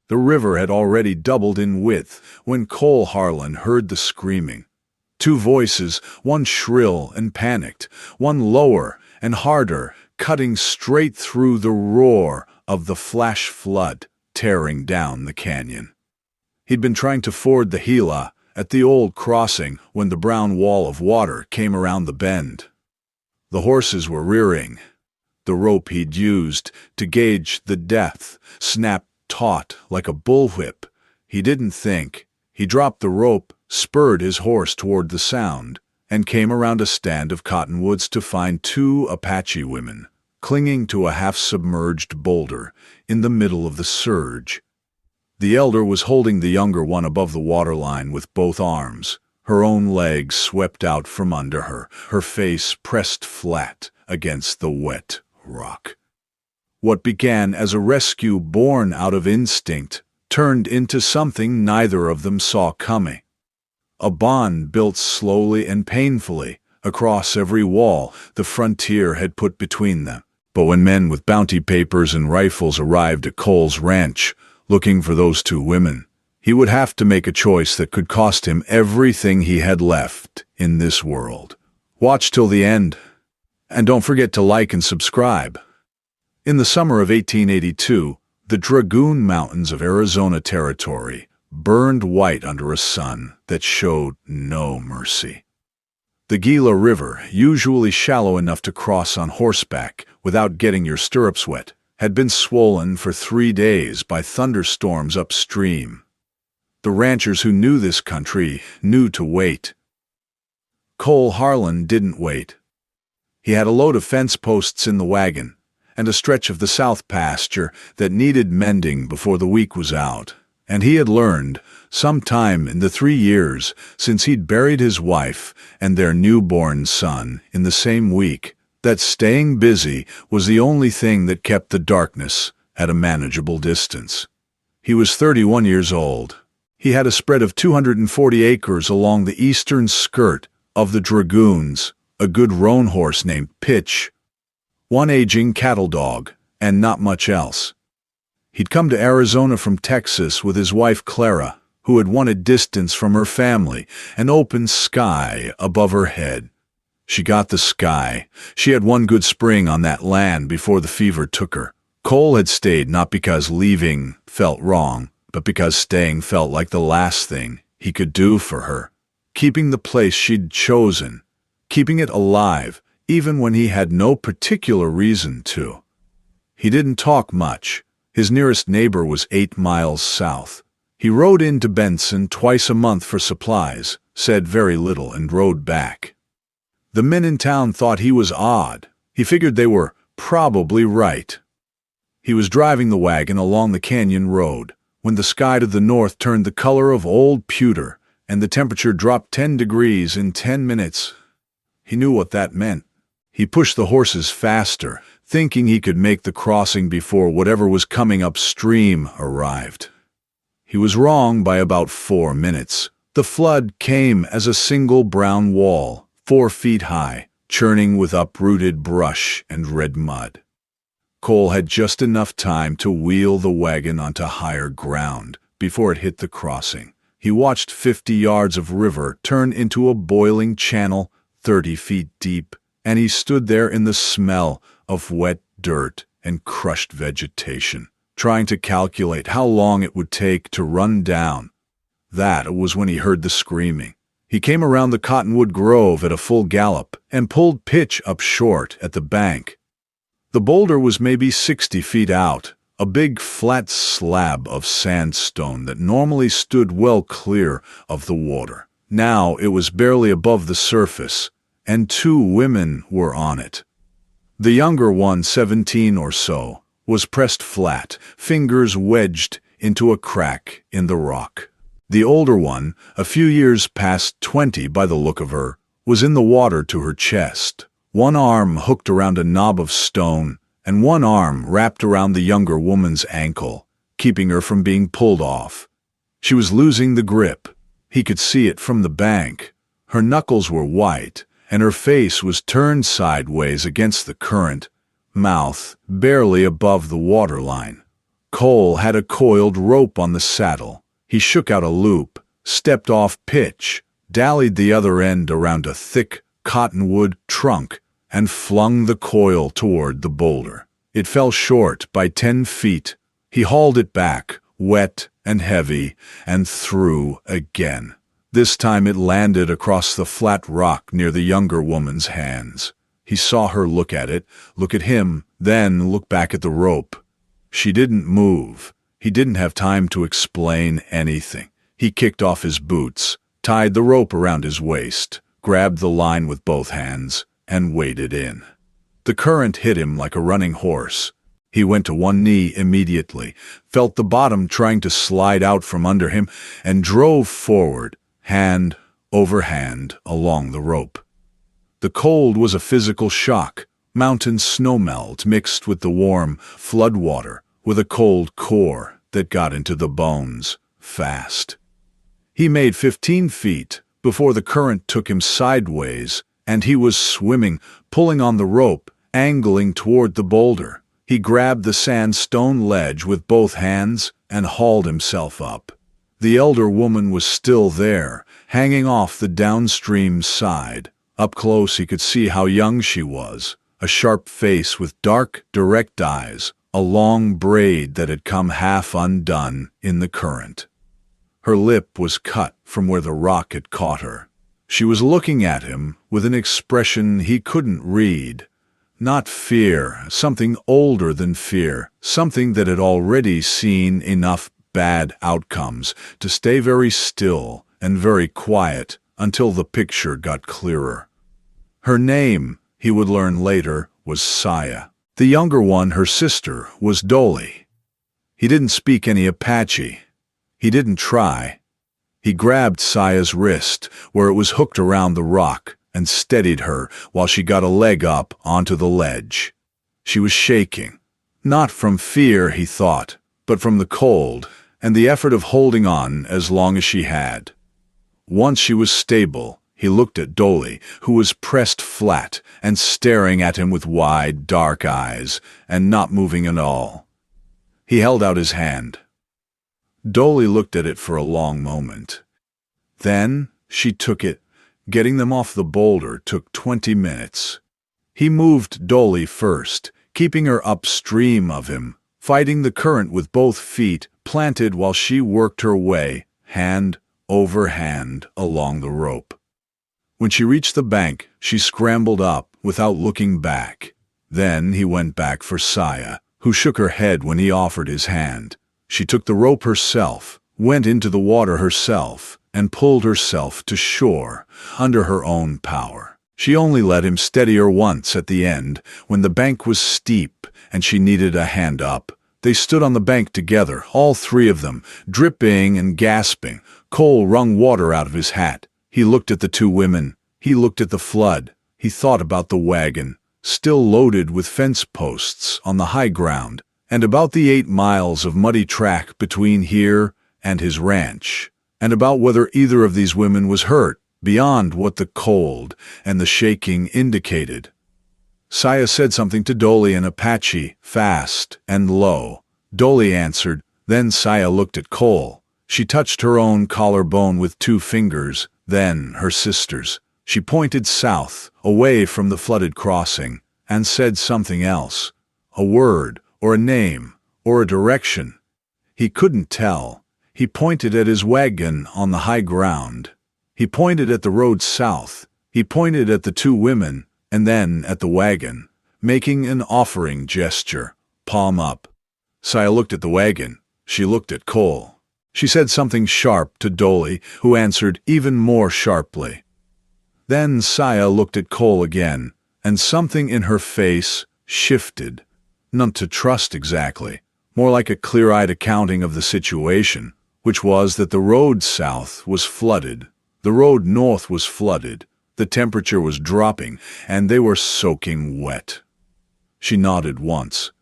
The river had already doubled in width when Cole Harlan heard the screaming. Two voices, one shrill and panicked, one lower and harder, cutting straight through the roar of the flash flood tearing down the canyon. He'd been trying to ford the Gila at the old crossing when the brown wall of water came around the bend. The horses were rearing. The rope he'd used to gauge the depth snapped taut like a bullwhip. He didn't think. He dropped the rope, spurred his horse toward the sound, and came around a stand of cottonwoods to find two Apache women clinging to a half-submerged boulder in the middle of the surge. The elder was holding the younger one above the waterline with both arms, her own legs swept out from under her, her face pressed flat against the wet rock. What began as a rescue born out of instinct turned into something neither of them saw coming. A bond built slowly and painfully across every wall the frontier had put between them. But when men with bounty papers and rifles arrived at Cole's ranch, looking for those two women, he would have to make a choice that could cost him everything he had left in this world. Watch till the end, and don't forget to like and subscribe. In the summer of 1882, the Dragoon Mountains of Arizona Territory burned white under a sun that showed no mercy. The Gila River, usually shallow enough to cross on horseback without getting your stirrups wet, had been swollen for 3 days by thunderstorms upstream. The ranchers who knew this country knew to wait. Cole Harlan didn't wait. He had a load of fence posts in the wagon and a stretch of the south pasture that needed mending before the week was out, and he had learned, sometime in the 3 years since he'd buried his wife and their newborn son in the same week, that staying busy was the only thing that kept the darkness at a manageable distance. He was 31 years old. He had a spread of 240 acres along the eastern skirt of the Dragoons, a good roan horse named Pitch, one aging cattle dog, and not much else. He'd come to Arizona from Texas with his wife Clara, who had wanted distance from her family, an open sky above her head. She got the sky. She had one good spring on that land before the fever took her. Cole had stayed not because leaving felt wrong, but because staying felt like the last thing he could do for her. Keeping the place she'd chosen, keeping it alive, even when he had no particular reason to. He didn't talk much. His nearest neighbor was 8 miles south. He rode into Benson twice a month for supplies, said very little, and rode back. The men in town thought he was odd. He figured they were probably right. He was driving the wagon along the canyon road when the sky to the north turned the color of old pewter and the temperature dropped 10 degrees in 10 minutes. He knew what that meant. He pushed the horses faster, thinking he could make the crossing before whatever was coming upstream arrived. He was wrong by about 4 minutes. The flood came as a single brown wall, 4 feet high, churning with uprooted brush and red mud. Cole had just enough time to wheel the wagon onto higher ground before it hit the crossing. He watched 50 yards of river turn into a boiling channel 30 feet deep, and he stood there in the smell of wet dirt and crushed vegetation, trying to calculate how long it would take to run down. That was when he heard the screaming. He came around the cottonwood grove at a full gallop and pulled Pitch up short at the bank. The boulder was maybe 60 feet out, a big flat slab of sandstone that normally stood well clear of the water. Now it was barely above the surface, and 2 women were on it. The younger one, 17 or so, was pressed flat, fingers wedged into a crack in the rock. The older one, a few years past 20 by the look of her, was in the water to her chest, one arm hooked around a knob of stone, and one arm wrapped around the younger woman's ankle, keeping her from being pulled off. She was losing the grip. He could see it from the bank. Her knuckles were white, and her face was turned sideways against the current, mouth barely above the waterline. Cole had a coiled rope on the saddle. He shook out a loop, stepped off pitch, dallied the other end around a thick cottonwood trunk, and flung the coil toward the boulder. It fell short by 10 feet. He hauled it back, wet and heavy, and threw again. This time it landed across the flat rock near the younger woman's hands. He saw her look at it, look at him, then look back at the rope. She didn't move. He didn't have time to explain anything. He kicked off his boots, tied the rope around his waist, grabbed the line with both hands, and waded in. The current hit him like a running horse. He went to one knee immediately, felt the bottom trying to slide out from under him, and drove forward, hand over hand, along the rope. The cold was a physical shock, mountain snowmelt mixed with the warm floodwater, with a cold core that got into the bones fast. He made 15 feet before the current took him sideways, and he was swimming, pulling on the rope, angling toward the boulder. He grabbed the sandstone ledge with both hands and hauled himself up. The elder woman was still there, hanging off the downstream side. Up close he could see how young she was, a sharp face with dark, direct eyes, a long braid that had come half undone in the current. Her lip was cut from where the rock had caught her. She was looking at him with an expression he couldn't read. Not fear, something older than fear, something that had already seen enough bad outcomes to stay very still and very quiet until the picture got clearer. Her name, he would learn later, was Saya. The younger one, her sister, was Dolly. He didn't speak any Apache. He didn't try. He grabbed Saya's wrist, where it was hooked around the rock, and steadied her while she got a leg up onto the ledge. She was shaking, not from fear, he thought, but from the cold and the effort of holding on as long as she had. Once she was stable, he looked at Dolly, who was pressed flat and staring at him with wide, dark eyes, and not moving at all. He held out his hand. Dolly looked at it for a long moment. Then she took it. Getting them off the boulder took 20 minutes. He moved Dolly first, keeping her upstream of him, fighting the current with both feet planted while she worked her way, hand over hand, along the rope. When she reached the bank, she scrambled up without looking back. Then he went back for Saya, who shook her head when he offered his hand. She took the rope herself, went into the water herself, and pulled herself to shore under her own power. She only let him steady her once at the end, when the bank was steep and she needed a hand up. They stood on the bank together, all three of them, dripping and gasping. Cole wrung water out of his hat. He looked at the two women. He looked at the flood. He thought about the wagon, still loaded with fence posts on the high ground, and about the 8 miles of muddy track between here and his ranch, and about whether either of these women was hurt beyond what the cold and the shaking indicated. Saya said something to Dolly in Apache, fast and low. Dolly answered. Then Saya looked at Cole. She touched her own collarbone with 2 fingers, then her sister's. She pointed south, away from the flooded crossing, and said something else, a word or a name or a direction. He couldn't tell. He pointed at his wagon on the high ground. He pointed at the road south. He pointed at the 2 women, and then at the wagon, making an offering gesture, palm up. Saya looked at the wagon. She looked at Cole. She said something sharp to Dolly, who answered even more sharply. Then Saya looked at Cole again, and something in her face shifted. Not to trust exactly, more like a clear-eyed accounting of the situation, which was that the road south was flooded, the road north was flooded, the temperature was dropping, and they were soaking wet. She nodded once.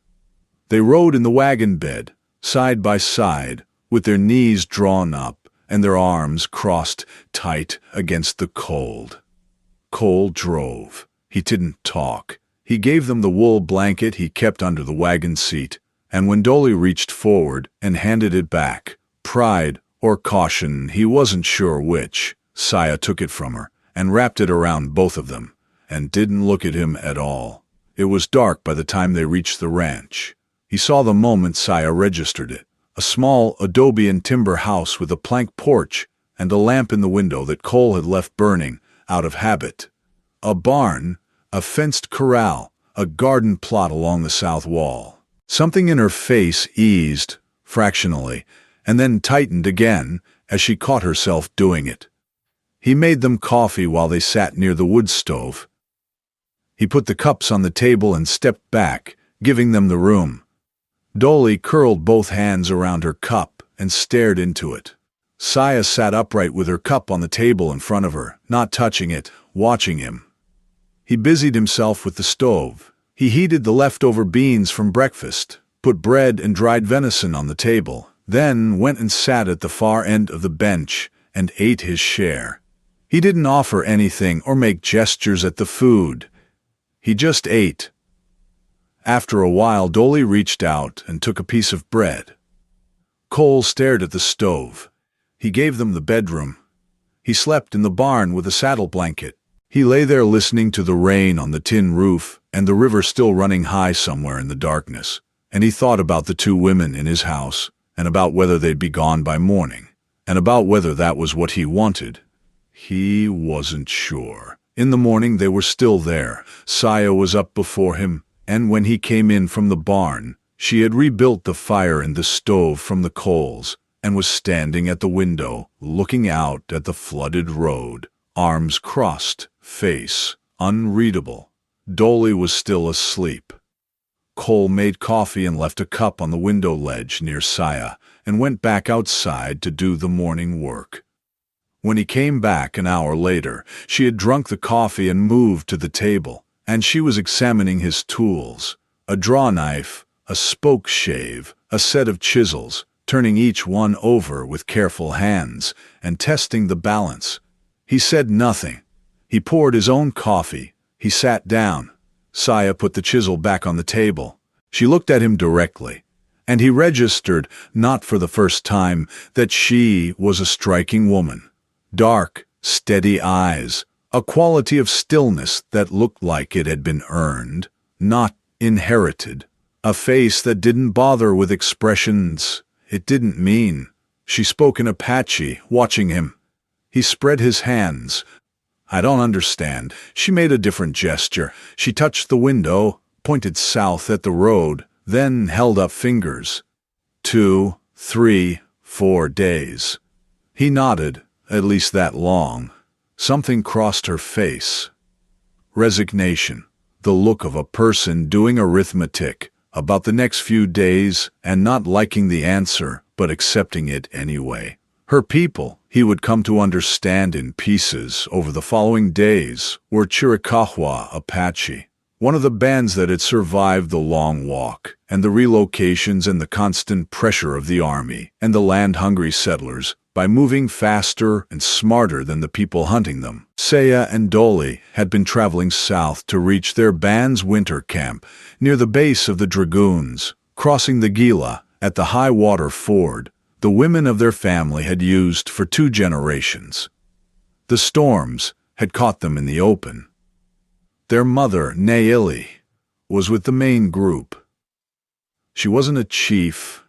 They rode in the wagon bed, side by side, with their knees drawn up and their arms crossed tight against the cold. Cole drove. He didn't talk. He gave them the wool blanket he kept under the wagon seat, And when Dolly reached forward and handed it back, pride or caution, he wasn't sure which, Saya took it from her and wrapped it around both of them, and didn't look at him at all. It was dark by the time they reached the ranch. He saw the moment Saya registered it, a small adobe and timber house with a plank porch and a lamp in the window that Cole had left burning out of habit. A barn, a fenced corral, a garden plot along the south wall. Something in her face eased, fractionally, and then tightened again as she caught herself doing it. He made them coffee while they sat near the wood stove. He put the cups on the table and stepped back, giving them the room. Dolly curled both hands around her cup and stared into it. Saya sat upright with her cup on the table in front of her, not touching it, watching him. He busied himself with the stove. He heated the leftover beans from breakfast, put bread and dried venison on the table, then went and sat at the far end of the bench and ate his share. He didn't offer anything or make gestures at the food. He just ate. After a while, Dolly reached out and took a piece of bread. Cole stared at the stove. He gave them the bedroom. He slept in the barn with a saddle blanket. He lay there listening to the rain on the tin roof and the river still running high somewhere in the darkness, and he thought about the two women in his house, and about whether they'd be gone by morning, and about whether that was what he wanted. He wasn't sure. In the morning they were still there. Saya was up before him, and when he came in from the barn, she had rebuilt the fire in the stove from the coals and was standing at the window, looking out at the flooded road, arms crossed, face unreadable. Dolly was still asleep. Cole made coffee and left a cup on the window ledge near Saya and went back outside to do the morning work. When he came back an hour later, she had drunk the coffee and moved to the table, and she was examining his tools, a draw knife, a spoke shave, a set of chisels, turning each one over with careful hands and testing the balance. He said nothing. He poured his own coffee. He sat down. Saya put the chisel back on the table. She looked at him directly, and he registered, not for the first time, that she was a striking woman. Dark, steady eyes, a quality of stillness that looked like it had been earned, not inherited. A face that didn't bother with expressions it didn't mean. She spoke in Apache, watching him. He spread his hands. "I don't understand." She made a different gesture. She touched the window, pointed south at the road, then held up fingers. 2, 3, 4 days. He nodded, at least that long. Something crossed her face. Resignation. The look of a person doing arithmetic about the next few days and not liking the answer, but accepting it anyway. Her people, he would come to understand in pieces over the following days, were Chiricahua Apache, one of the bands that had survived the long walk and the relocations and the constant pressure of the army and the land-hungry settlers by moving faster and smarter than the people hunting them. Saya and Dolly had been traveling south to reach their band's winter camp near the base of the Dragoons, crossing the Gila at the high water ford the women of their family had used for 2 generations. The storms had caught them in the open. Their mother, Nayeli, was with the main group. She wasn't a chief,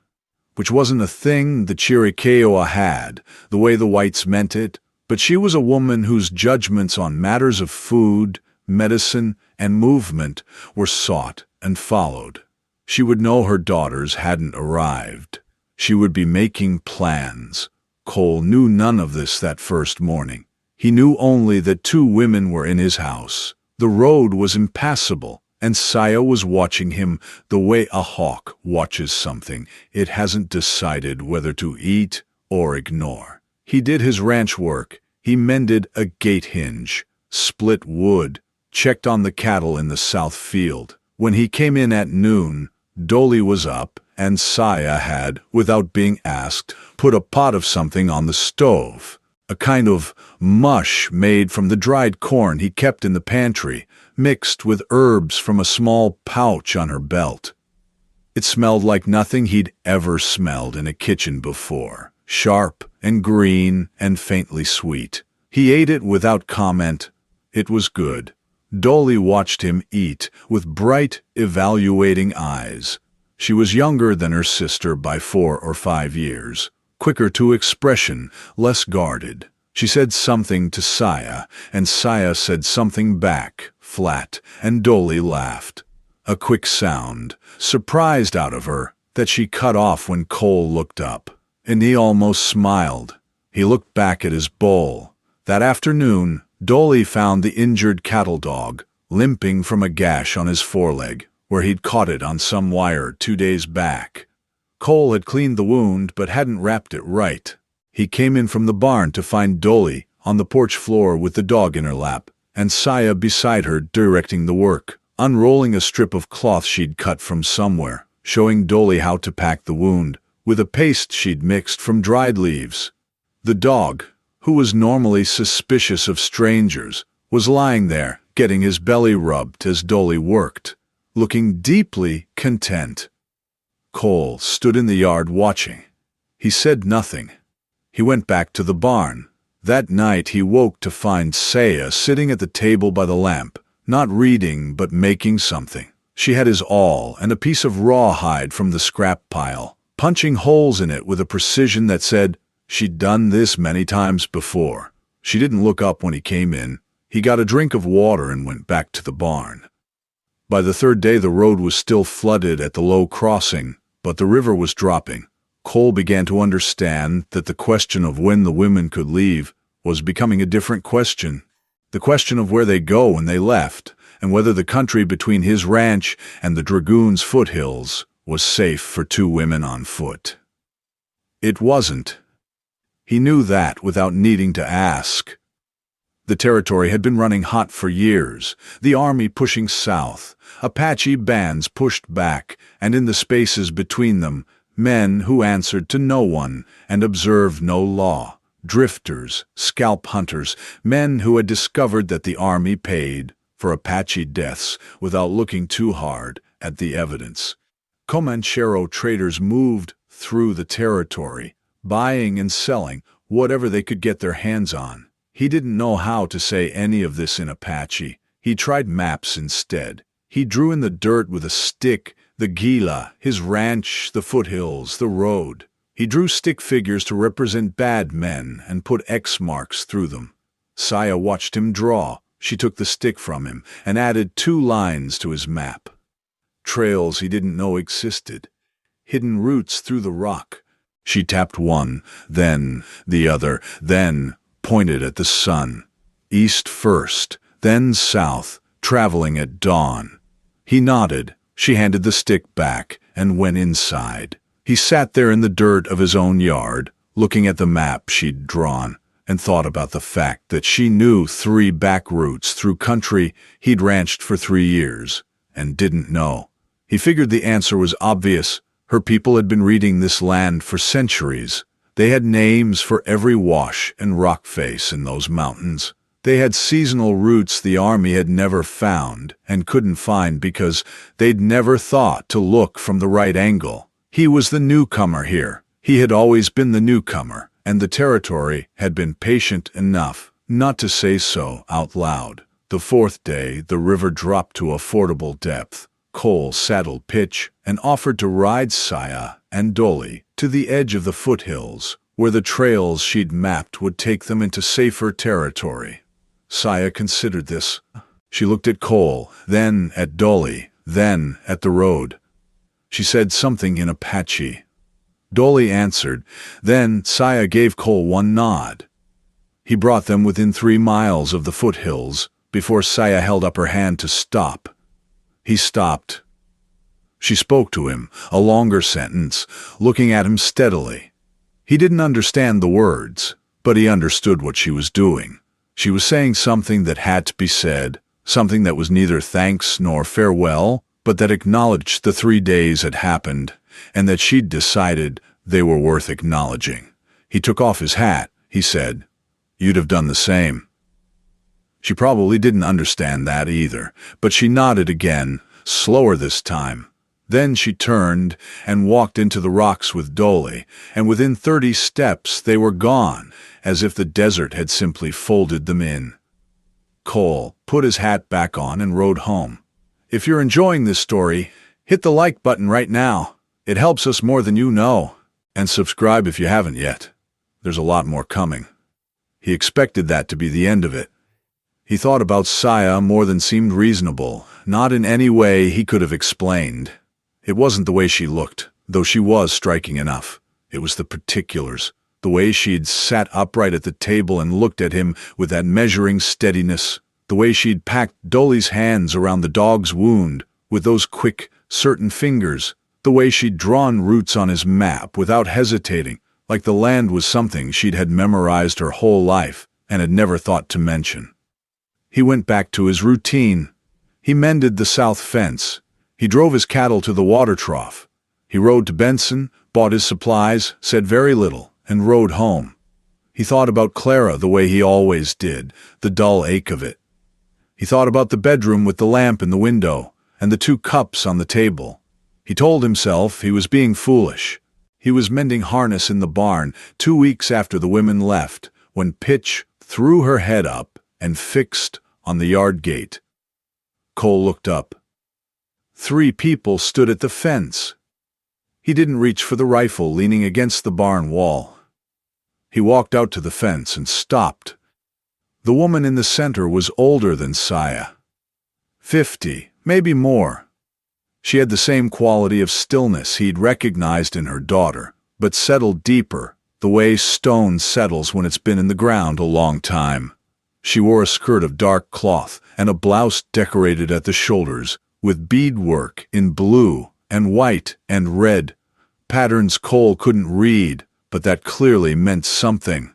which wasn't a thing the Chiricahua had, the way the whites meant it, but she was a woman whose judgments on matters of food, medicine, and movement were sought and followed. She would know her daughters hadn't arrived. She would be making plans. Cole knew none of this that first morning. He knew only that 2 women were in his house. The road was impassable, and Saya was watching him the way a hawk watches something it hasn't decided whether to eat or ignore. He did his ranch work. He mended a gate hinge, split wood, checked on the cattle in the south field. When he came in at noon, Dolly was up, and Saya had, without being asked, put a pot of something on the stove, a kind of mush made from the dried corn he kept in the pantry, mixed with herbs from a small pouch on her belt. It smelled like nothing he'd ever smelled in a kitchen before, sharp and green and faintly sweet. He ate it without comment. It was good. Dolly watched him eat with bright, evaluating eyes. She was younger than her sister by 4 or 5 years, quicker to expression, less guarded. She said something to Saya, and Saya said something back, flat, and Dolly laughed. A quick sound, surprised out of her, that she cut off when Cole looked up, and he almost smiled. He looked back at his bowl. That afternoon, Dolly found the injured cattle dog, limping from a gash on his foreleg, where he'd caught it on some wire 2 days back. Cole had cleaned the wound but hadn't wrapped it right. He came in from the barn to find Dolly on the porch floor with the dog in her lap, and Saya beside her directing the work, unrolling a strip of cloth she'd cut from somewhere, showing Dolly how to pack the wound, with a paste she'd mixed from dried leaves. The dog, who was normally suspicious of strangers, was lying there, getting his belly rubbed as Dolly worked, looking deeply content. Cole stood in the yard watching. He said nothing. He went back to the barn. That night he woke to find Saya sitting at the table by the lamp, not reading but making something. She had his awl and a piece of rawhide from the scrap pile, punching holes in it with a precision that said she'd done this many times before. She didn't look up when he came in. He got a drink of water and went back to the barn. By the 3rd day the road was still flooded at the low crossing, but the river was dropping. Cole began to understand that the question of when the women could leave was becoming a different question. The question of where they'd go when they left, and whether the country between his ranch and the dragoons' foothills was safe for 2 women on foot. It wasn't. He knew that without needing to ask. The territory had been running hot for years, the army pushing south, Apache bands pushed back, and in the spaces between them, men who answered to no one and observed no law. Drifters, scalp hunters, men who had discovered that the army paid for Apache deaths without looking too hard at the evidence. Comanchero traders moved through the territory, buying and selling whatever they could get their hands on. He didn't know how to say any of this in Apache. He tried maps instead. He drew in the dirt with a stick, the Gila, his ranch, the foothills, the road. He drew stick figures to represent bad men and put X marks through them. Saya watched him draw. She took the stick from him and added 2 lines to his map. Trails he didn't know existed. Hidden routes through the rock. She tapped one, then the other, then pointed at the sun. East first, then south, traveling at dawn. He nodded. She handed the stick back and went inside. He sat there in the dirt of his own yard, looking at the map she'd drawn, and thought about the fact that she knew 3 back routes through country he'd ranched for 3 years, and didn't know. He figured the answer was obvious. Her people had been reading this land for centuries. They had names for every wash and rock face in those mountains. They had seasonal routes the army had never found and couldn't find because they'd never thought to look from the right angle. He was the newcomer here. He had always been the newcomer, and the territory had been patient enough not to say so out loud. The 4th day, the river dropped to a fordable depth. Cole saddled Pitch and offered to ride Saya and Dolly to the edge of the foothills, where the trails she'd mapped would take them into safer territory. Saya considered this. She looked at Cole, then at Dolly, then at the road. She said something in Apache. Dolly answered. Then Saya gave Cole one nod. He brought them within 3 miles of the foothills before Saya held up her hand to stop. He stopped. She spoke to him, a longer sentence, looking at him steadily. He didn't understand the words, but he understood what she was doing. She was saying something that had to be said, something that was neither thanks nor farewell, but that acknowledged the 3 days had happened, and that she'd decided they were worth acknowledging. He took off his hat. He said, "You'd have done the same." She probably didn't understand that either, but she nodded again, slower this time. Then she turned and walked into the rocks with Dolly, and within 30 steps they were gone, as if the desert had simply folded them in. Cole put his hat back on and rode home. If you're enjoying this story, hit the like button right now. It helps us more than you know. And subscribe if you haven't yet. There's a lot more coming. He expected that to be the end of it. He thought about Saya more than seemed reasonable, not in any way he could have explained. It wasn't the way she looked, though she was striking enough. It was the particulars, the way she'd sat upright at the table and looked at him with that measuring steadiness, the way she'd packed Dolly's hands around the dog's wound with those quick, certain fingers, the way she'd drawn roots on his map without hesitating, like the land was something she'd had memorized her whole life and had never thought to mention. He went back to his routine. He mended the south fence. He drove his cattle to the water trough. He rode to Benson, bought his supplies, said very little, and rode home. He thought about Clara the way he always did, the dull ache of it. He thought about the bedroom with the lamp in the window and the 2 cups on the table. He told himself he was being foolish. He was mending harness in the barn 2 weeks after the women left, when Pitch threw her head up and fixed on the yard gate. Cole looked up. 3 people stood at the fence. He didn't reach for the rifle leaning against the barn wall. He walked out to the fence and stopped. The woman in the center was older than Saya. 50, maybe more. She had the same quality of stillness he'd recognized in her daughter, but settled deeper, the way stone settles when it's been in the ground a long time. She wore a skirt of dark cloth and a blouse decorated at the shoulders, with beadwork in blue and white and red, patterns Cole couldn't read, but that clearly meant something.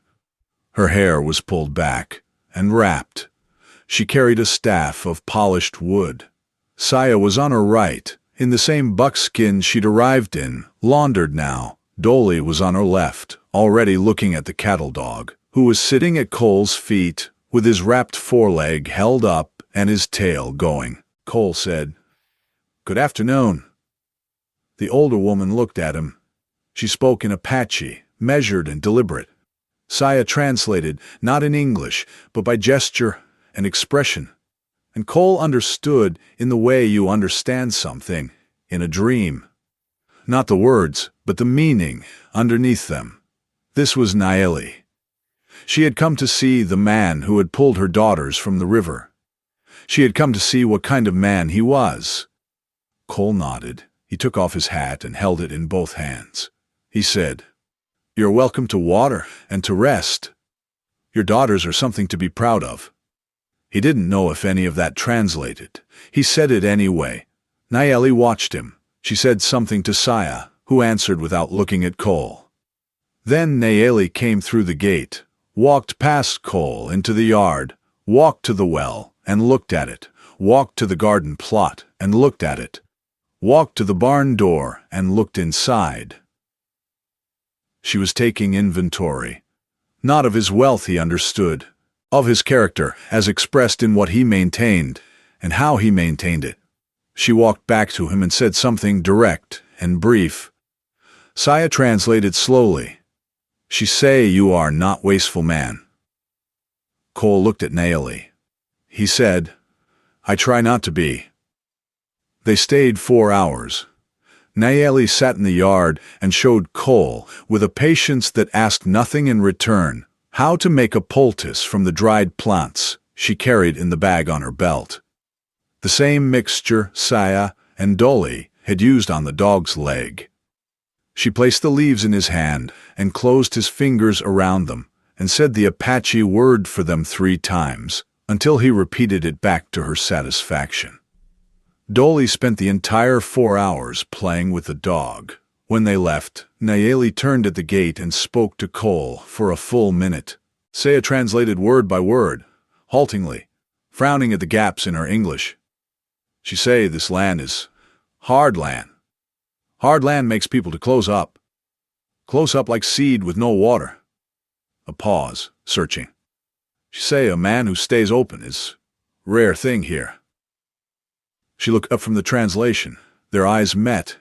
Her hair was pulled back and wrapped. She carried a staff of polished wood. Saya was on her right, in the same buckskin she'd arrived in, laundered now. Dolly was on her left, already looking at the cattle dog, who was sitting at Cole's feet, with his wrapped foreleg held up and his tail going. Cole said, "Good afternoon." The older woman looked at him. She spoke in Apache, measured and deliberate. Saya translated, not in English, but by gesture and expression. And Cole understood in the way you understand something in a dream. Not the words, but the meaning underneath them. This was Nayeli. She had come to see the man who had pulled her daughters from the river. She had come to see what kind of man he was. Cole nodded. He took off his hat and held it in both hands. He said, "You're welcome to water and to rest. Your daughters are something to be proud of." He didn't know if any of that translated. He said it anyway. Nayeli watched him. She said something to Saya, who answered without looking at Cole. Then Nayeli came through the gate, walked past Cole into the yard, walked to the well and looked at it, walked to the garden plot and looked at it, walked to the barn door and looked inside. She was taking inventory. Not of his wealth, he understood, of his character as expressed in what he maintained and how he maintained it. She walked back to him and said something direct and brief. Saya translated slowly. "She say you are not wasteful man." Cole looked at Nayeli. He said, "I try not to be." They stayed 4 hours. Nayeli sat in the yard and showed Cole, with a patience that asked nothing in return, how to make a poultice from the dried plants she carried in the bag on her belt. The same mixture Saya and Dolly had used on the dog's leg. She placed the leaves in his hand and closed his fingers around them and said the Apache word for them 3 times, until he repeated it back to her satisfaction. Dolly spent the entire 4 hours playing with the dog. When they left, Nayeli turned at the gate and spoke to Cole for a full minute. Saya translated word by word, haltingly, frowning at the gaps in her English. She say this land is hard land. Hard land makes people to close up. Close up like seed with no water. A pause, searching. She say a man who stays open is rare thing here. She looked up from the translation, Their eyes met.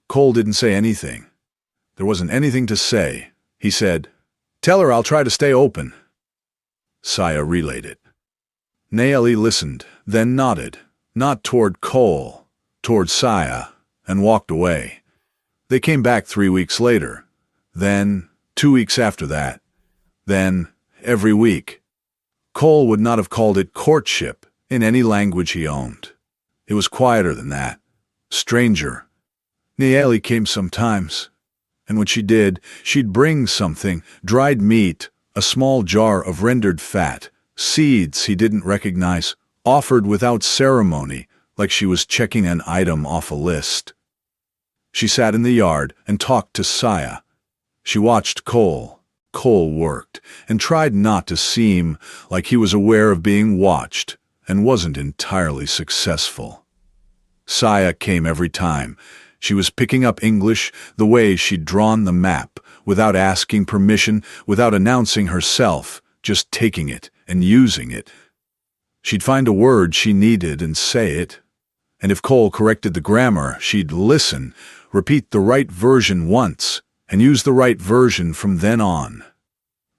Cole didn't say anything. There wasn't anything to say. He said, "Tell her I'll try to stay open." Saya relayed it. Nayeli listened, then nodded, not toward Cole, toward Saya, and walked away. They came back 3 weeks later. Then, 2 weeks after that. Then, every week. Cole would not have called it courtship in any language he owned. It was quieter than that. Stranger. Nayeli came sometimes, and when she did, she'd bring something: dried meat, a small jar of rendered fat, seeds he didn't recognize, offered without ceremony, like she was checking an item off a list. She sat in the yard and talked to Saya. She watched Cole. Cole worked, and tried not to seem like he was aware of being watched, and wasn't entirely successful. Saya came every time. She was picking up English the way she'd drawn the map, without asking permission, without announcing herself, just taking it and using it. She'd find a word she needed and say it. And if Cole corrected the grammar, she'd listen, repeat the right version once, and use the right version from then on.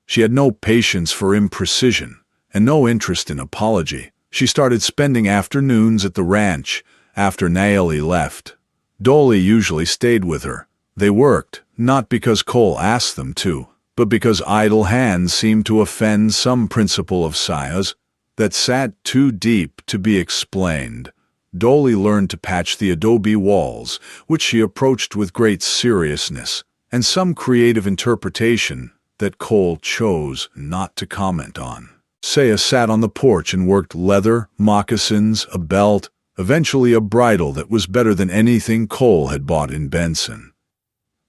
She had no patience for imprecision, and no interest in apology. She started spending afternoons at the ranch after Nayeli left. Dolly usually stayed with her. They worked, not because Cole asked them to, but because idle hands seemed to offend some principle of Saya's that sat too deep to be explained. Dolly learned to patch the adobe walls, which she approached with great seriousness, and some creative interpretation that Cole chose not to comment on. Saya sat on the porch and worked leather, moccasins, a belt, eventually a bridle that was better than anything Cole had bought in Benson.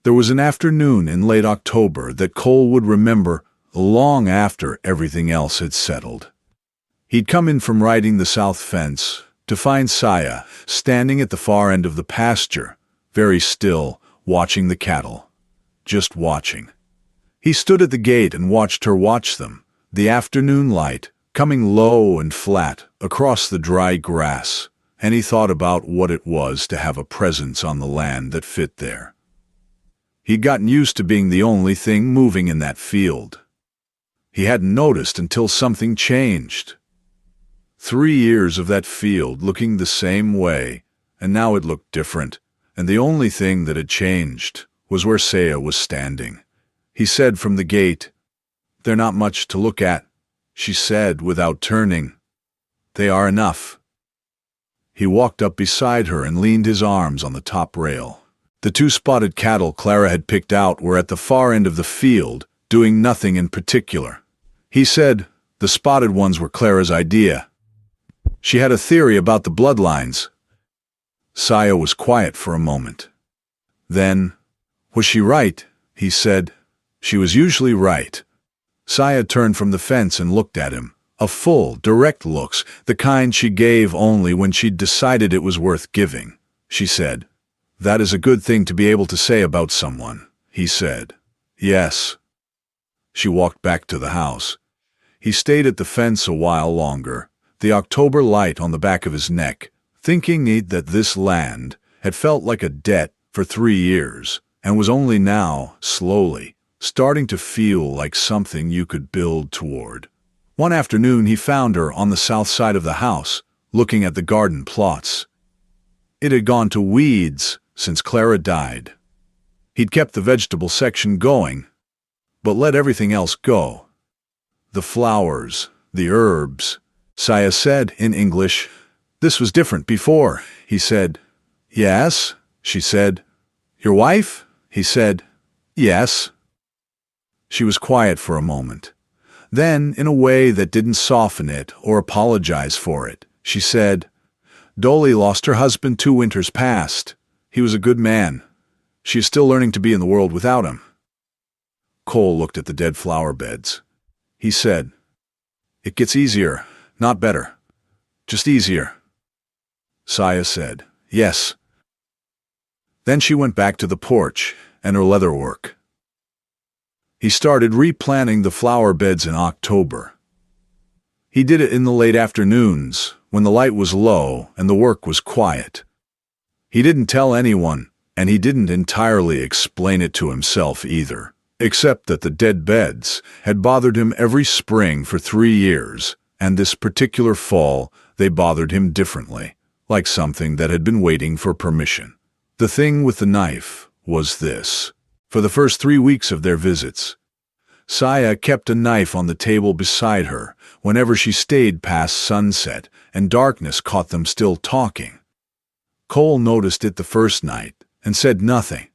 There was an afternoon in late October that Cole would remember long after everything else had settled. He'd come in from riding the south fence to find Saya standing at the far end of the pasture, very still, watching the cattle. Just watching. He stood at the gate and watched her watch them, the afternoon light coming low and flat across the dry grass, and he thought about what it was to have a presence on the land that fit there. He'd gotten used to being the only thing moving in that field. He hadn't noticed until something changed. 3 years of that field looking the same way, and now it looked different, and the only thing that had changed was where Saya was standing. He said from the gate, "They're not much to look at," she said without turning. "They are enough." He walked up beside her and leaned his arms on the top rail. The 2 spotted cattle Clara had picked out were at the far end of the field, doing nothing in particular. He said the spotted ones were Clara's idea. She had a theory about the bloodlines. Saya was quiet for a moment. Then, "Was she right?" he said. "She was usually right." Saya turned from the fence and looked at him. A full, direct looks, the kind she gave only when she'd decided it was worth giving. She said, "That is a good thing to be able to say about someone," he said. "Yes." She walked back to the house. He stayed at the fence a while longer, the October light on the back of his neck, thinking that this land had felt like a debt for 3 years, and was only now, slowly, starting to feel like something you could build toward. One afternoon he found her on the south side of the house, looking at the garden plots. It had gone to weeds since Clara died. He'd kept the vegetable section going, but let everything else go. The flowers, the herbs. Saya said in English, "This was different before," he said. "Yes," she said. "Your wife?" he said. "Yes." She was quiet for a moment. Then, in a way that didn't soften it or apologize for it, she said, "Dolly lost her husband 2 winters past. He was a good man. She is still learning to be in the world without him." Cole looked at the dead flower beds. He said, "It gets easier, not better. Just easier." Saya said, "Yes." Then she went back to the porch and her leather work. He started replanting the flower beds in October. He did it in the late afternoons, when the light was low and the work was quiet. He didn't tell anyone, and he didn't entirely explain it to himself either, except that the dead beds had bothered him every spring for 3 years, and this particular fall they bothered him differently, like something that had been waiting for permission. The thing with the knife was this. For the first 3 weeks of their visits, Saya kept a knife on the table beside her whenever she stayed past sunset and darkness caught them still talking. Cole noticed it the first night and said nothing.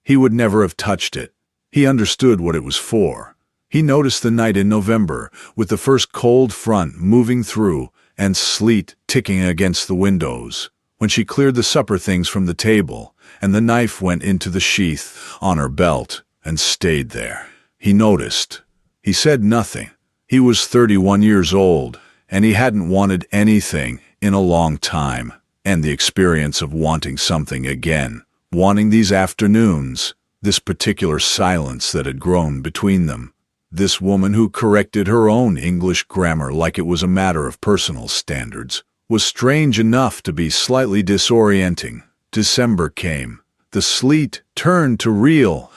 He would never have touched it. He understood what it was for. He noticed the night in November with the first cold front moving through and sleet ticking against the windows, when she cleared the supper things from the table and the knife went into the sheath on her belt and stayed there. He noticed. He said nothing. He was 31 years old, and he hadn't wanted anything in a long time, and the experience of wanting something again, wanting these afternoons, this particular silence that had grown between them, this woman who corrected her own English grammar like it was a matter of personal standards, was strange enough to be slightly disorienting. December came. The sleet turned to real,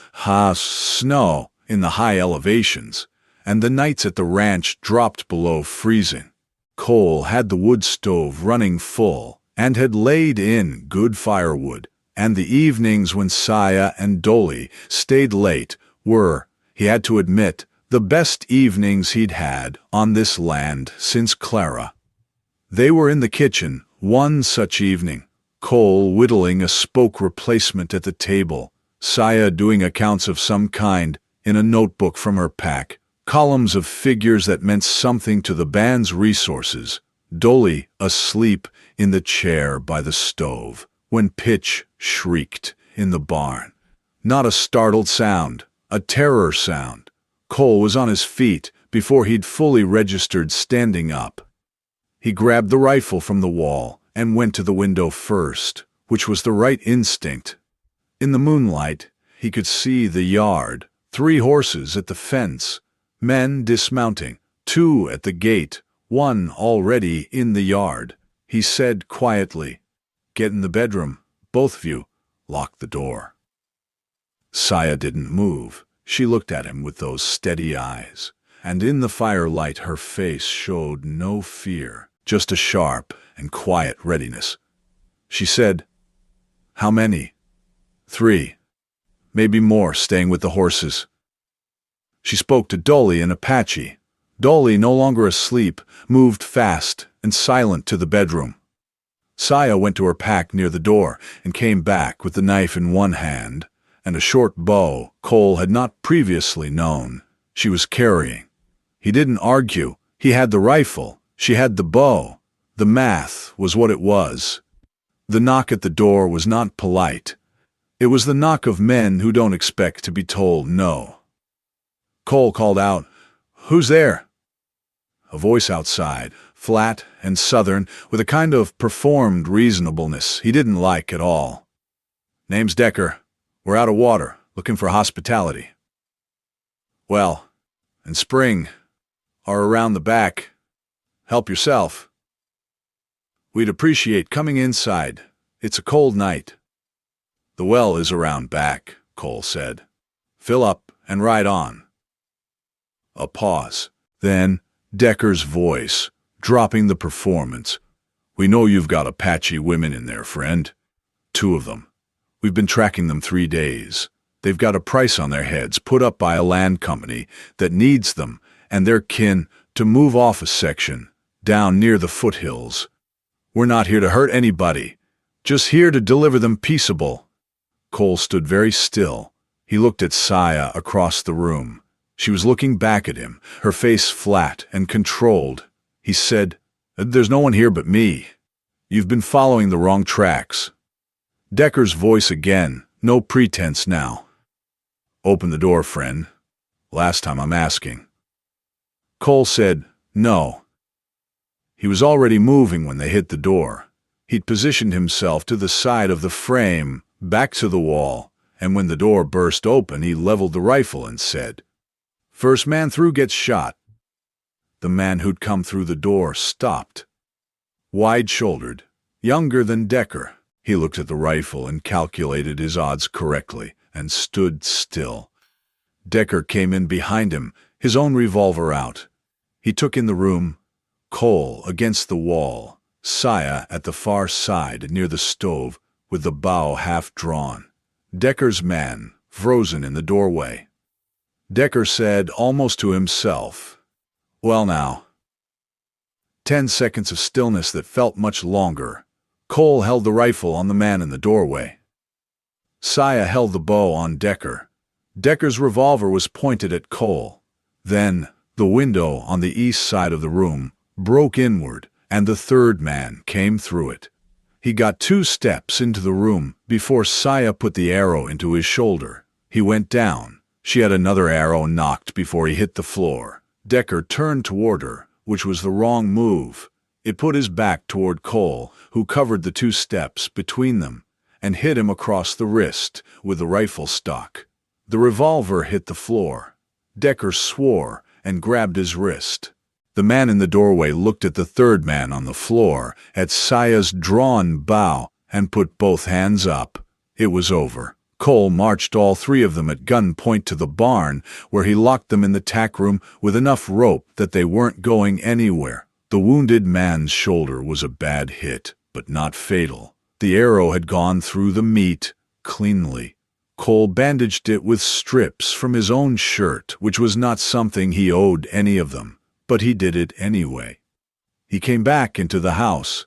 snow in the high elevations, and the nights at the ranch dropped below freezing. Cole had the wood stove running full and had laid in good firewood, and the evenings when Saya and Dolly stayed late were, he had to admit, the best evenings he'd had on this land since Clara. They were in the kitchen one such evening, Cole whittling a spoke replacement at the table, Saya doing accounts of some kind in a notebook from her pack, columns of figures that meant something to the band's resources, Dolly asleep in the chair by the stove, when Pitch shrieked in the barn. Not a startled sound, a terror sound. Cole was on his feet before he'd fully registered standing up. He grabbed the rifle from the wall and went to the window first, which was the right instinct. In the moonlight, he could see the yard, 3 horses at the fence, men dismounting, 2 at the gate, 1 already in the yard. He said quietly, "Get in the bedroom, both of you. Lock the door." Saya didn't move. She looked at him with those steady eyes, and in the firelight her face showed no fear, just a sharp and quiet readiness. She said, "How many?" 3. Maybe more, staying with the horses. She spoke to Dolly in Apache. Dolly, no longer asleep, moved fast and silent to the bedroom. Saya went to her pack near the door and came back with the knife in one hand and a short bow Cole had not previously known she was carrying. He didn't argue. He had the rifle. She had the bow. The math was what it was. The knock at the door was not polite. It was the knock of men who don't expect to be told no. Cole called out, "Who's there?" A voice outside, flat and southern, with a kind of performed reasonableness he didn't like at all. "Name's Decker. We're out of water, looking for hospitality." "Well, and Spring are around the back. Help yourself." "We'd appreciate coming inside. It's a cold night." "The well is around back," Cole said. "Fill up and ride on." A pause. Then Decker's voice, dropping the performance. "We know you've got Apache women in there, friend. 2 of them. We've been tracking them 3 days. They've got a price on their heads put up by a land company that needs them and their kin to move off a section down near the foothills. We're not here to hurt anybody, just here to deliver them peaceable." Cole stood very still. He looked at Saya across the room. She was looking back at him, her face flat and controlled. He said, "There's no one here but me. You've been following the wrong tracks." Decker's voice again, no pretense now. "Open the door, friend. Last time I'm asking." Cole said, "No." He was already moving when they hit the door. He'd positioned himself to the side of the frame, back to the wall, and when the door burst open he leveled the rifle and said, "First man through gets shot." The man who'd come through the door stopped. Wide-shouldered, younger than Decker, He looked at the rifle and calculated his odds correctly, and stood still. Decker came in behind him, his own revolver out. He took in the room. Cole against the wall, Saya at the far side near the stove, with the bow half drawn. Decker's man, frozen in the doorway. Decker said, almost to himself, "Well now." 10 seconds of stillness that felt much longer. Cole held the rifle on the man in the doorway. Saya held the bow on Decker. Decker's revolver was pointed at Cole. Then, the window on the east side of the room broke inward, and the third man came through it. He got 2 steps into the room before Saya put the arrow into his shoulder. He went down. She had another arrow knocked before he hit the floor. Decker turned toward her, which was the wrong move. It put his back toward Cole, who covered the 2 steps between them, and hit him across the wrist with the rifle stock. The revolver hit the floor. Decker swore and grabbed his wrist. The man in the doorway looked at the third man on the floor, at Saya's drawn bow, and put both hands up. It was over. Cole marched all 3 of them at gunpoint to the barn, where he locked them in the tack room with enough rope that they weren't going anywhere. The wounded man's shoulder was a bad hit, but not fatal. The arrow had gone through the meat cleanly. Cole bandaged it with strips from his own shirt, which was not something he owed any of them, but he did it anyway. He came back into the house.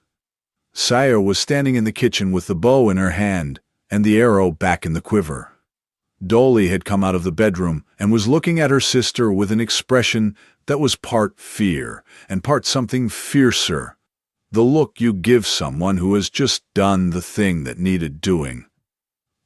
Saya was standing in the kitchen with the bow in her hand and the arrow back in the quiver. Dolly had come out of the bedroom and was looking at her sister with an expression that was part fear and part something fiercer. The look you give someone who has just done the thing that needed doing.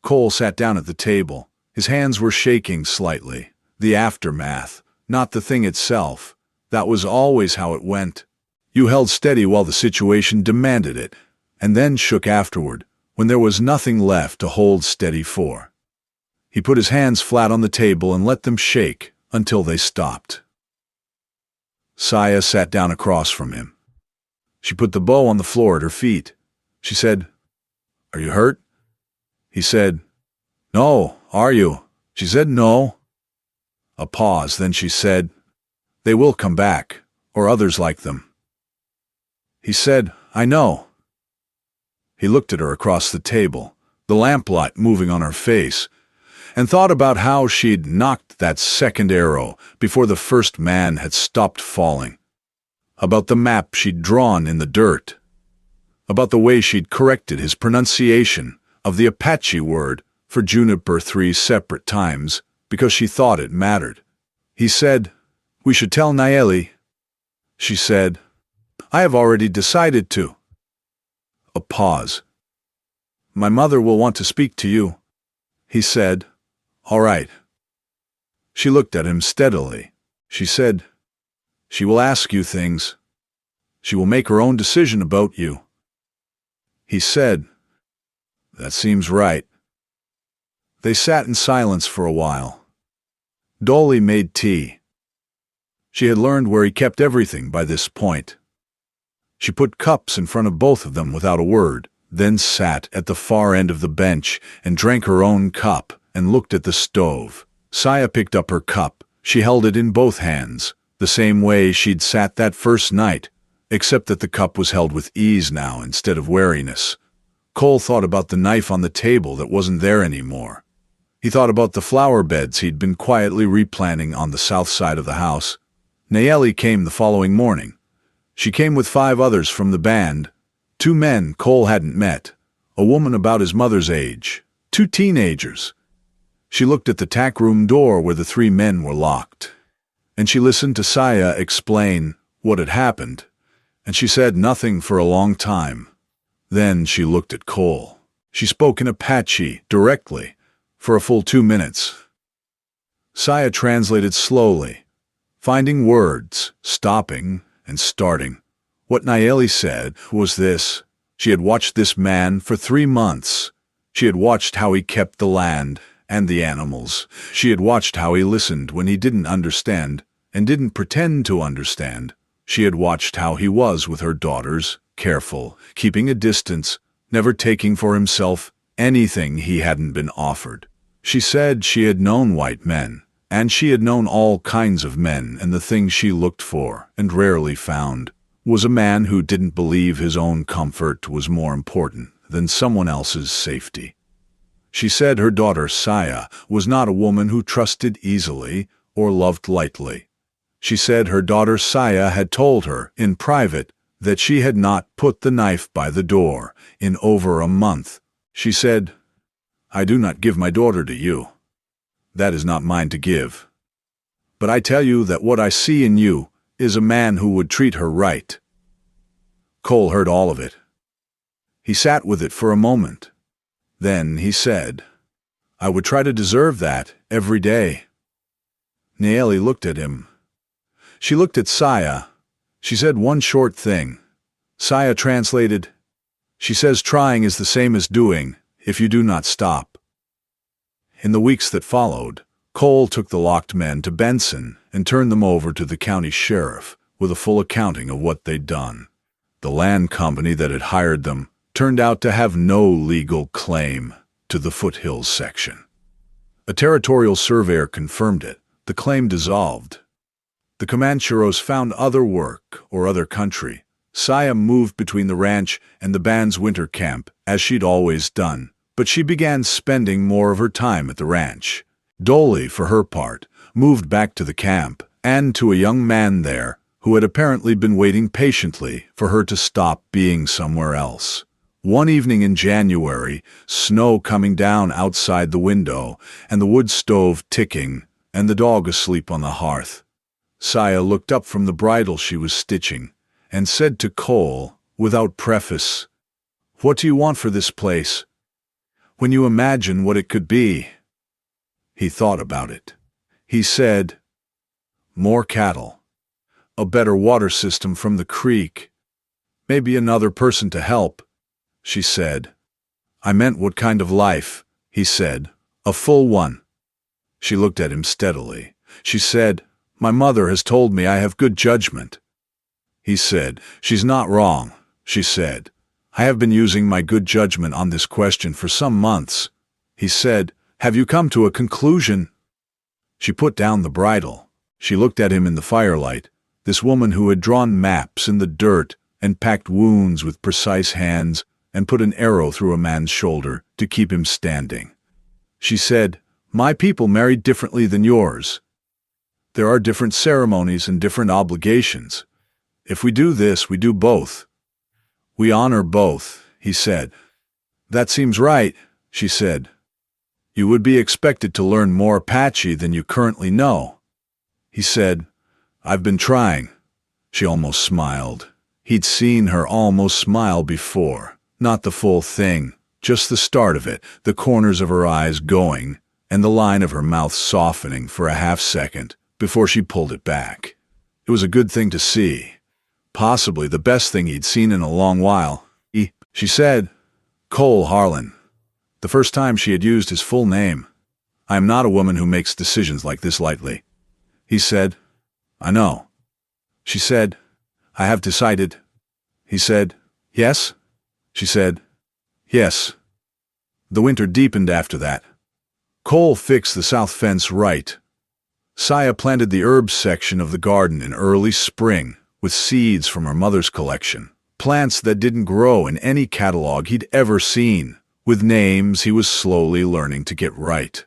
Cole sat down at the table. His hands were shaking slightly. The aftermath, not the thing itself. That was always how it went. You held steady while the situation demanded it, and then shook afterward, when there was nothing left to hold steady for. He put his hands flat on the table and let them shake until they stopped. Saya sat down across from him. She put the bow on the floor at her feet. She said, "Are you hurt?" He said, "No, are you?" She said, "No." A pause, then she said, "They will come back, or others like them." He said, "I know." He looked at her across the table, the lamplight moving on her face, and thought about how she'd knocked that second arrow before the first man had stopped falling, about the map she'd drawn in the dirt, about the way she'd corrected his pronunciation of the Apache word for juniper 3 separate times because she thought it mattered. He said, "We should tell Nayeli." She said, "I have already decided to." A pause. "My mother will want to speak to you." He said, "All right." She looked at him steadily. She said, "She will ask you things. She will make her own decision about you." He said, "That seems right." They sat in silence for a while. Dolly made tea. She had learned where he kept everything by this point. She put cups in front of both of them without a word, then sat at the far end of the bench and drank her own cup and looked at the stove. Saya picked up her cup. She held it in both hands, the same way she'd sat that first night, except that the cup was held with ease now instead of wariness. Cole thought about the knife on the table that wasn't there anymore. He thought about the flower beds he'd been quietly replanting on the south side of the house. Nayeli came the following morning. She came with 5 others from the band, 2 men Cole hadn't met, a woman about his mother's age, 2 teenagers. She looked at the tack room door where the 3 men were locked, and she listened to Saya explain what had happened, and she said nothing for a long time. Then she looked at Cole. She spoke in Apache directly for a full 2 minutes. Saya translated slowly, finding words, stopping and starting. What Nayeli said was this: she had watched this man for 3 months. She had watched how he kept the land and the animals. She had watched how he listened when he didn't understand and didn't pretend to understand. She had watched how he was with her daughters, careful, keeping a distance, never taking for himself anything he hadn't been offered. She said she had known white men, and she had known all kinds of men, and the thing she looked for, and rarely found, was a man who didn't believe his own comfort was more important than someone else's safety. She said her daughter Saya was not a woman who trusted easily or loved lightly. She said her daughter Saya had told her, in private, that she had not put the knife by the door in over a month. She said, "I do not give my daughter to you. That is not mine to give. But I tell you that what I see in you is a man who would treat her right." Cole heard all of it. He sat with it for a moment. Then he said, "I would try to deserve that every day." Nayeli looked at him. She looked at Saya. She said one short thing. Saya translated, "She says trying is the same as doing if you do not stop." In the weeks that followed, Cole took the locked men to Benson and turned them over to the county sheriff with a full accounting of what they'd done. The land company that had hired them turned out to have no legal claim to the foothills section. A territorial surveyor confirmed it. The claim dissolved. The Comancheros found other work or other country. Saya moved between the ranch and the band's winter camp, as she'd always done, but she began spending more of her time at the ranch. Dolly, for her part, moved back to the camp and to a young man there who had apparently been waiting patiently for her to stop being somewhere else. One evening in January, snow coming down outside the window, and the wood stove ticking, and the dog asleep on the hearth. Saya looked up from the bridle she was stitching, and said to Cole, without preface, "What do you want for this place? When you imagine what it could be." He thought about it. He said, "More cattle. A better water system from the creek. Maybe another person to help." She said. "I meant what kind of life," he said. "A full one." She looked at him steadily. She said, "My mother has told me I have good judgment." He said, "She's not wrong," she said. "I have been using my good judgment on this question for some months." He said, "Have you come to a conclusion?" She put down the bridle. She looked at him in the firelight, this woman who had drawn maps in the dirt and packed wounds with precise hands and put an arrow through a man's shoulder to keep him standing. She said, "My people married differently than yours. There are different ceremonies and different obligations. If we do this, we do both. We honor both," he said. "That seems right," she said. "You would be expected to learn more Apache than you currently know." He said, "I've been trying." She almost smiled. He'd seen her almost smile before. Not the full thing, just the start of it, the corners of her eyes going, and the line of her mouth softening for a half-second before she pulled it back. It was a good thing to see. Possibly the best thing he'd seen in a long while. She said, "Cole Harlan." The first time she had used his full name. "I am not a woman who makes decisions like this lightly." He said, "I know." She said, "I have decided." He said, "Yes?" She said, "Yes." The winter deepened after that. Cole fixed the south fence right. Saya planted the herbs section of the garden in early spring with seeds from her mother's collection, plants that didn't grow in any catalog he'd ever seen, with names he was slowly learning to get right.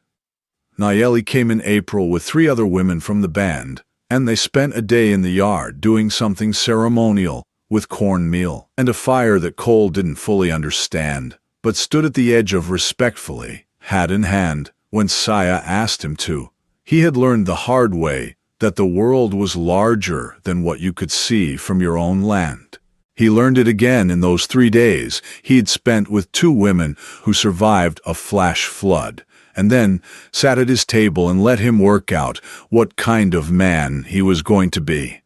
Nayeli came in April with 3 other women from the band, and they spent a day in the yard doing something ceremonial with cornmeal and a fire that Cole didn't fully understand, but stood at the edge of respectfully, hat in hand, when Saya asked him to. He had learned the hard way that the world was larger than what you could see from your own land. He learned it again in those 3 days he'd spent with 2 women who survived a flash flood, and then sat at his table and let him work out what kind of man he was going to be.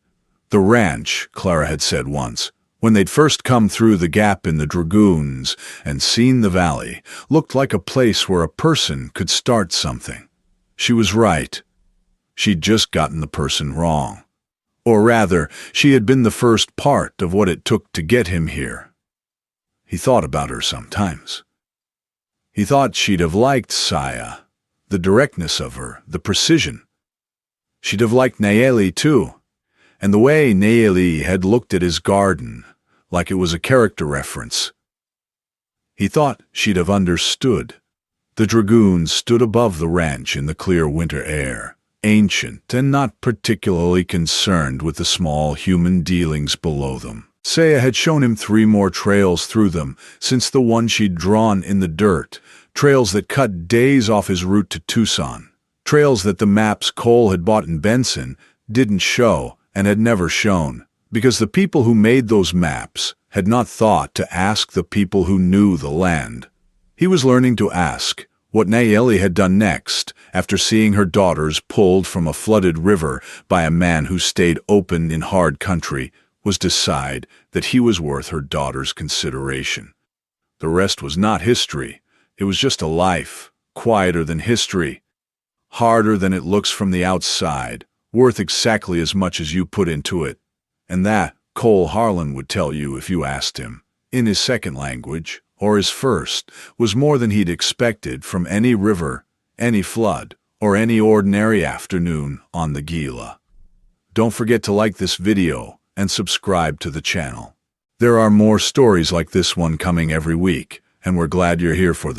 The ranch, Clara had said once, when they'd first come through the gap in the Dragoons and seen the valley, looked like a place where a person could start something. She was right. She'd just gotten the person wrong. Or rather, she had been the first part of what it took to get him here. He thought about her sometimes. He thought she'd have liked Saya, the directness of her, the precision. She'd have liked Nayeli too, and the way Nayeli had looked at his garden, like it was a character reference. He thought she'd have understood. The dragoons stood above the ranch in the clear winter air, ancient and not particularly concerned with the small human dealings below them. Saya had shown him 3 more trails through them since the one she'd drawn in the dirt, trails that cut days off his route to Tucson, trails that the maps Cole had bought in Benson didn't show and had never shown, because the people who made those maps had not thought to ask the people who knew the land. He was learning to ask. What Nayeli had done next, after seeing her daughters pulled from a flooded river by a man who stayed open in hard country, was decide that he was worth her daughter's consideration. The rest was not history. It was just a life, quieter than history, harder than it looks from the outside, worth exactly as much as you put into it. And that, Cole Harlan would tell you if you asked him, in his second language, or his first, was more than he'd expected from any river, any flood, or any ordinary afternoon on the Gila. Don't forget to like this video and subscribe to the channel. There are more stories like this one coming every week, and we're glad you're here for them.